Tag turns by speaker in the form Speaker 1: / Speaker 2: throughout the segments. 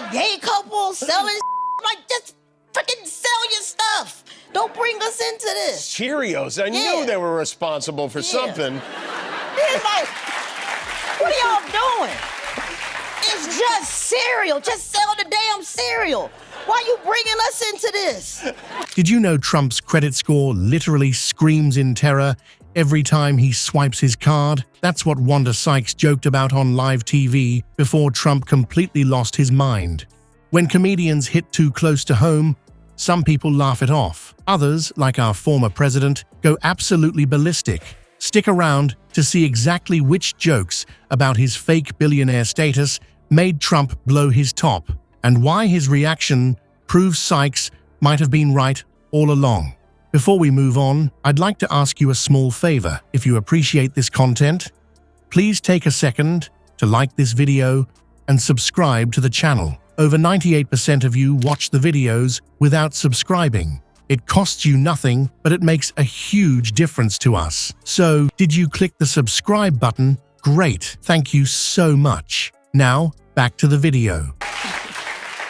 Speaker 1: got gay couples selling like, just freaking sell your stuff. Don't bring us into this.
Speaker 2: Cheerios. I knew they were responsible for something.
Speaker 1: It's like, what are y'all doing? It's just cereal. Just sell the damn cereal. Why are you bringing us into this?
Speaker 3: Did you know Trump's credit score literally screams in terror every time he swipes his card? That's what Wanda Sykes joked about on live TV before Trump completely lost his mind. When comedians hit too close to home, some people laugh it off. Others, like our former president, go absolutely ballistic. Stick around to see exactly which jokes about his fake billionaire status made Trump blow his top, and why his reaction proves Sykes might have been right all along. Before we move on, I'd like to ask you a small favor. If you appreciate this content, please take a second to like this video and subscribe to the channel. Over 98% of you watch the videos without subscribing. It costs you nothing, but it makes a huge difference to us. So, did you click the subscribe button? Great, thank you so much. Now, back to the video.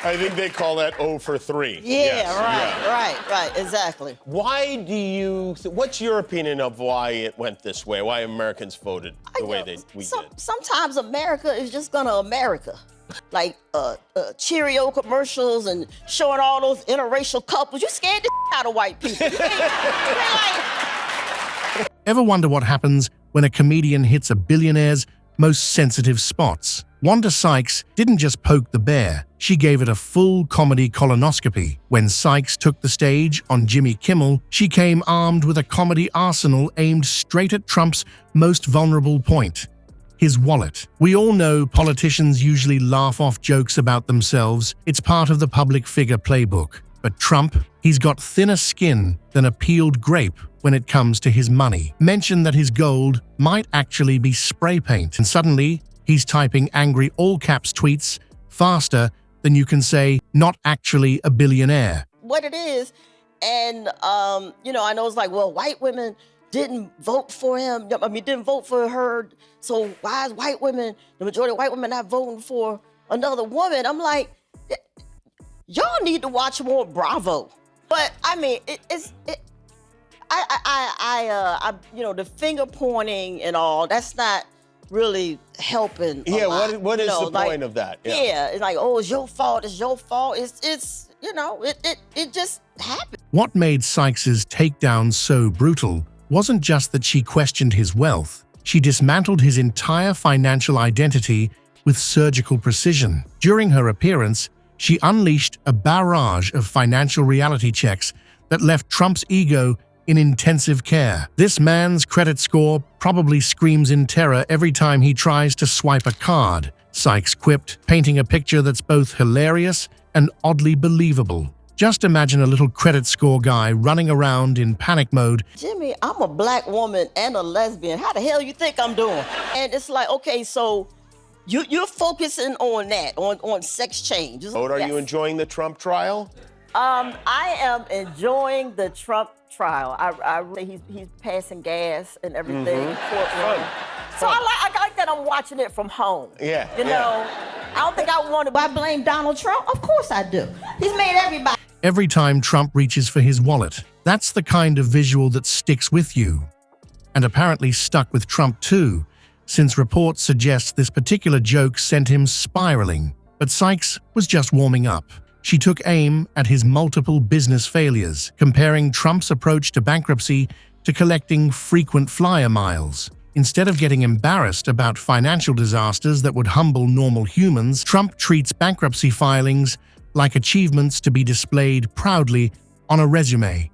Speaker 2: I think they call that 0 for 3.
Speaker 1: Yeah, yes, right, exactly.
Speaker 2: Why do you, what's your opinion of why it went this way? Why Americans voted the way we did?
Speaker 1: Sometimes America is just gonna America. Like Cheerio commercials and showing all those interracial couples. You scared the out of white people.
Speaker 3: Ever wonder what happens when a comedian hits a billionaire's most sensitive spots? Wanda Sykes didn't just poke the bear, she gave it a full comedy colonoscopy. When Sykes took the stage on Jimmy Kimmel, she came armed with a comedy arsenal aimed straight at Trump's most vulnerable point: his wallet. We all know politicians usually laugh off jokes about themselves. It's part of the public figure playbook. But Trump, he's got thinner skin than a peeled grape when it comes to his money. Mention that his gold might actually be spray paint, and suddenly he's typing angry all-caps tweets faster than you can say, "not actually a billionaire."
Speaker 1: What it is, and you know, I know it's like, well, white women didn't vote for him. I mean, didn't vote for her. So why is white women, the majority of white women, not voting for another woman? I'm like, y'all need to watch more Bravo. But I mean, you know, the finger pointing and all, that's not really helping.
Speaker 2: Yeah, what is the point of that?
Speaker 1: Yeah, it's like, oh, it's your fault. It's your fault. It's you know, it just happened.
Speaker 3: What made Sykes's takedown so brutal wasn't just that she questioned his wealth. She dismantled his entire financial identity with surgical precision. During her appearance, she unleashed a barrage of financial reality checks that left Trump's ego in intensive care. This man's credit score probably screams in terror every time he tries to swipe a card, Sykes quipped, painting a picture that's both hilarious and oddly believable. Just imagine a little credit score guy running around in panic mode.
Speaker 1: Jimmy, I'm a black woman and a lesbian. How the hell you think I'm doing? And it's like, okay, so you're focusing on that, on sex change.
Speaker 2: Are you enjoying the Trump trial?
Speaker 1: I am enjoying the Trump trial. I really, he's passing gas and everything. So I like that I'm watching it from home.
Speaker 2: Yeah.
Speaker 1: You know, I don't think I want to. I blame Donald Trump. Of course I do. He's made everybody.
Speaker 3: Every time Trump reaches for his wallet, that's the kind of visual that sticks with you. And apparently stuck with Trump too, since reports suggest this particular joke sent him spiraling. But Sykes was just warming up. She took aim at his multiple business failures, comparing Trump's approach to bankruptcy to collecting frequent flyer miles. Instead of getting embarrassed about financial disasters that would humble normal humans, Trump treats bankruptcy filings like achievements to be displayed proudly on a resume.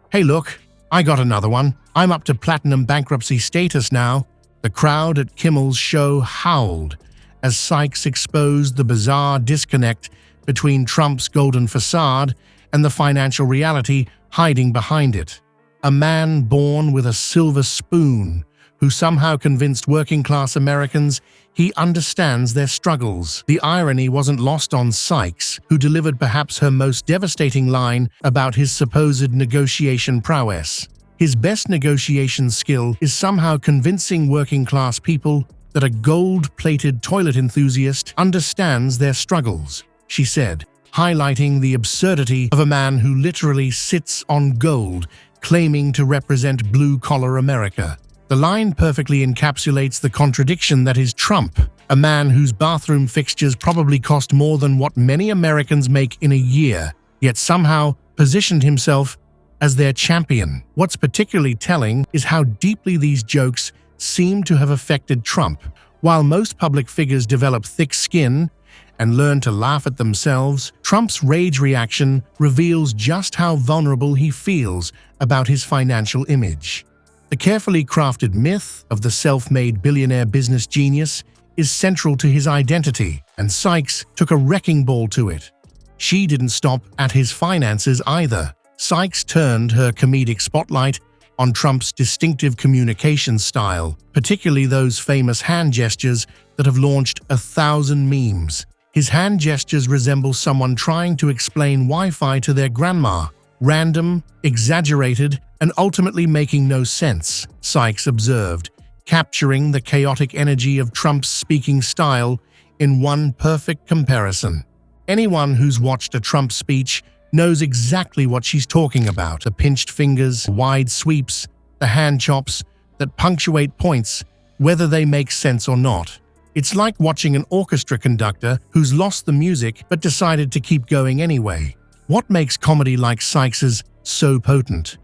Speaker 3: Hey look, I got another one. I'm up to platinum bankruptcy status now. The crowd at Kimmel's show howled as Sykes exposed the bizarre disconnect between Trump's golden facade and the financial reality hiding behind it. A man born with a silver spoon who somehow convinced working-class Americans he understands their struggles. The irony wasn't lost on Sykes, who delivered perhaps her most devastating line about his supposed negotiation prowess. His best negotiation skill is somehow convincing working-class people that a gold-plated toilet enthusiast understands their struggles. she said, highlighting the absurdity of a man who literally sits on gold, claiming to represent blue-collar America. The line perfectly encapsulates the contradiction that is Trump, a man whose bathroom fixtures probably cost more than what many Americans make in a year, yet somehow positioned himself as their champion. What's particularly telling is how deeply these jokes seem to have affected Trump. While most public figures develop thick skin and learn to laugh at themselves, Trump's rage reaction reveals just how vulnerable he feels about his financial image. The carefully crafted myth of the self-made billionaire business genius is central to his identity, and Sykes took a wrecking ball to it. She didn't stop at his finances either. Sykes turned her comedic spotlight on Trump's distinctive communication style, particularly those famous hand gestures that have launched 1,000 memes. His hand gestures resemble someone trying to explain Wi-Fi to their grandma. Random, exaggerated, and ultimately making no sense, Sykes observed, capturing the chaotic energy of Trump's speaking style in one perfect comparison. Anyone who's watched a Trump speech knows exactly what she's talking about: the pinched fingers, wide sweeps, the hand chops that punctuate points, whether they make sense or not. It's like watching an orchestra conductor who's lost the music but decided to keep going anyway. What makes comedy like Sykes's so potent,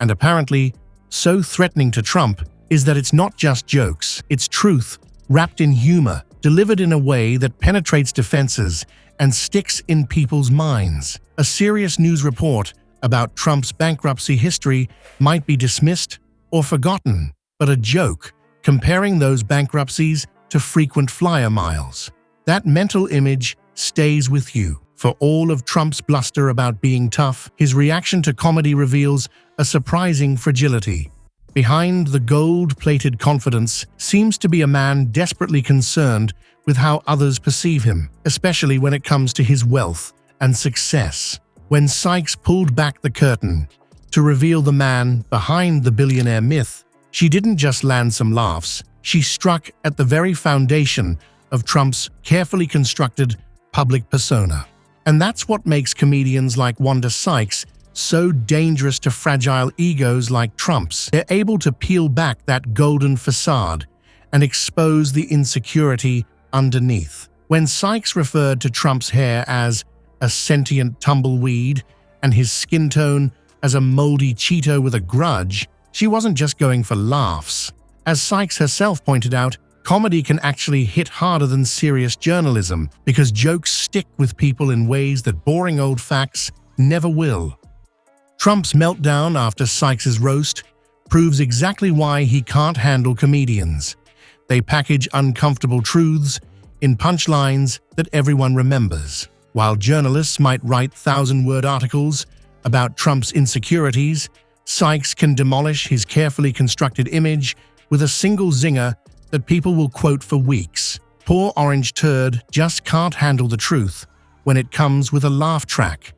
Speaker 3: and apparently so threatening to Trump, is that it's not just jokes, it's truth, wrapped in humor, delivered in a way that penetrates defenses and sticks in people's minds. A serious news report about Trump's bankruptcy history might be dismissed or forgotten, but a joke comparing those bankruptcies to frequent flyer miles, that mental image stays with you. For all of Trump's bluster about being tough, his reaction to comedy reveals a surprising fragility. Behind the gold-plated confidence seems to be a man desperately concerned with how others perceive him, especially when it comes to his wealth and success. When Sykes pulled back the curtain to reveal the man behind the billionaire myth, she didn't just land some laughs, she struck at the very foundation of Trump's carefully constructed public persona. And that's what makes comedians like Wanda Sykes so dangerous to fragile egos like Trump's. They're able to peel back that golden facade and expose the insecurity underneath. When Sykes referred to Trump's hair as a sentient tumbleweed and his skin tone as a moldy Cheeto with a grudge, she wasn't just going for laughs. As Sykes herself pointed out, comedy can actually hit harder than serious journalism because jokes stick with people in ways that boring old facts never will. Trump's meltdown after Sykes' roast proves exactly why he can't handle comedians. They package uncomfortable truths in punchlines that everyone remembers. While journalists might write 1,000-word articles about Trump's insecurities, Sykes can demolish his carefully constructed image with a single zinger that people will quote for weeks. Poor orange turd just can't handle the truth when it comes with a laugh track.